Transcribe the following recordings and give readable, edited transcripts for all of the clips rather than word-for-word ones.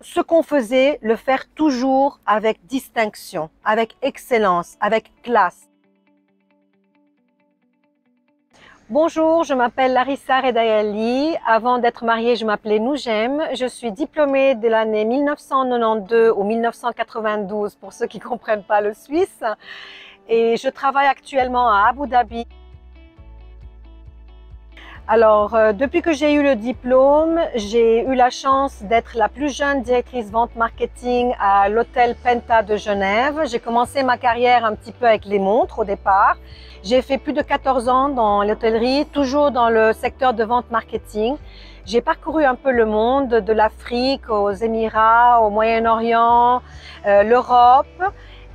ce qu'on faisait, le faire toujours avec distinction, avec excellence, avec classe. Bonjour, je m'appelle Larissa Redayali. Avant d'être mariée, je m'appelais Noujem. Je suis diplômée de l'année 1992 ou 1992 pour ceux qui ne comprennent pas le suisse. Et je travaille actuellement à Abu Dhabi. Alors, depuis que j'ai eu le diplôme, j'ai eu la chance d'être la plus jeune directrice vente marketing à l'hôtel Penta de Genève. J'ai commencé ma carrière un petit peu avec les montres au départ. J'ai fait plus de 14 ans dans l'hôtellerie, toujours dans le secteur de vente marketing. J'ai parcouru un peu le monde, de l'Afrique aux Émirats, au Moyen-Orient, l'Europe.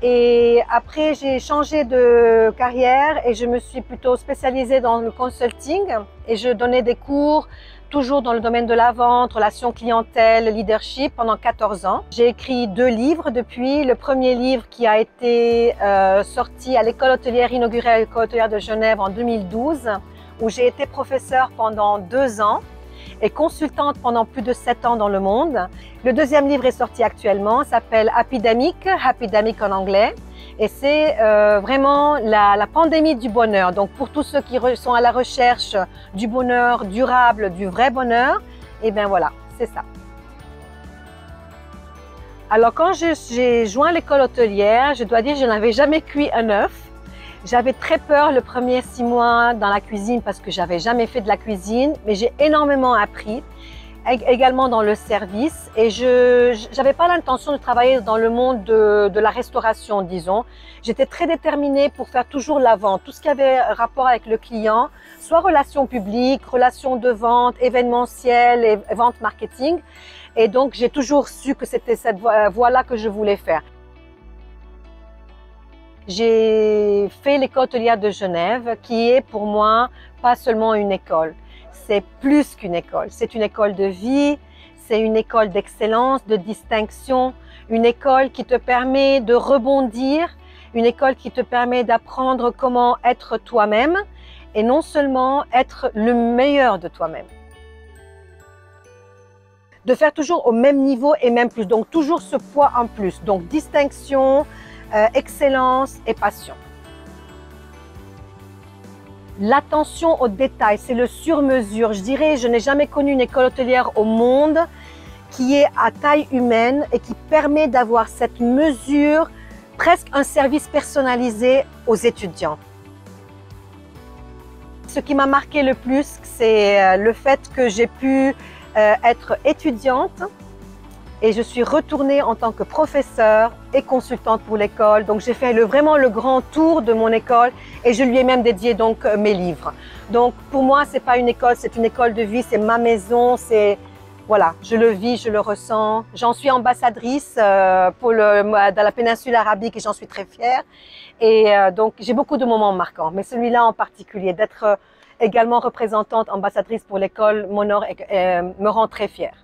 Et après, j'ai changé de carrière et je me suis plutôt spécialisée dans le consulting et je donnais des cours toujours dans le domaine de la vente, relations clientèle, leadership pendant 14 ans. J'ai écrit 2 livres depuis. Le premier livre qui a été sorti à l'école hôtelière inaugurée à l'école hôtelière de Genève en 2012 où j'ai été professeure pendant 2 ans et consultante pendant plus de 7 ans dans le monde. Le deuxième livre est sorti actuellement, s'appelle Happydemic en anglais. Et c'est vraiment la pandémie du bonheur. Donc pour tous ceux qui sont à la recherche du bonheur durable, du vrai bonheur, et bien voilà, c'est ça. Alors quand j'ai joint l'école hôtelière, je dois dire que je n'avais jamais cuit un œuf. J'avais très peur le premier 6 mois dans la cuisine parce que j'avais jamais fait de la cuisine, mais j'ai énormément appris, également dans le service. Et je n'avais pas l'intention de travailler dans le monde de la restauration, disons. J'étais très déterminée pour faire toujours la vente, tout ce qui avait rapport avec le client, soit relations publiques, relations de vente, événementielles et vente marketing. Et donc, j'ai toujours su que c'était cette voie-là que je voulais faire. J'ai fait l'école hôtelière de Genève, qui est pour moi pas seulement une école. C'est plus qu'une école. C'est une école de vie, c'est une école d'excellence, de distinction, une école qui te permet de rebondir, une école qui te permet d'apprendre comment être toi-même et non seulement être le meilleur de toi-même. De faire toujours au même niveau et même plus, donc toujours ce poids en plus, donc distinction, excellence et passion. L'attention aux détails, c'est le sur-mesure. Je dirais, je n'ai jamais connu une école hôtelière au monde qui est à taille humaine et qui permet d'avoir cette mesure, presque un service personnalisé aux étudiants. Ce qui m'a marqué le plus, c'est le fait que j'ai pu être étudiante. Et je suis retournée en tant que professeure et consultante pour l'école. Donc j'ai fait vraiment le grand tour de mon école et je lui ai même dédié donc mes livres. Donc pour moi, c'est pas une école, c'est une école de vie, c'est ma maison, c'est voilà, je le vis, je le ressens. J'en suis ambassadrice dans la péninsule arabique et j'en suis très fière. Et donc j'ai beaucoup de moments marquants, mais celui-là en particulier, d'être également représentante ambassadrice pour l'école m'honore et me rend très fière.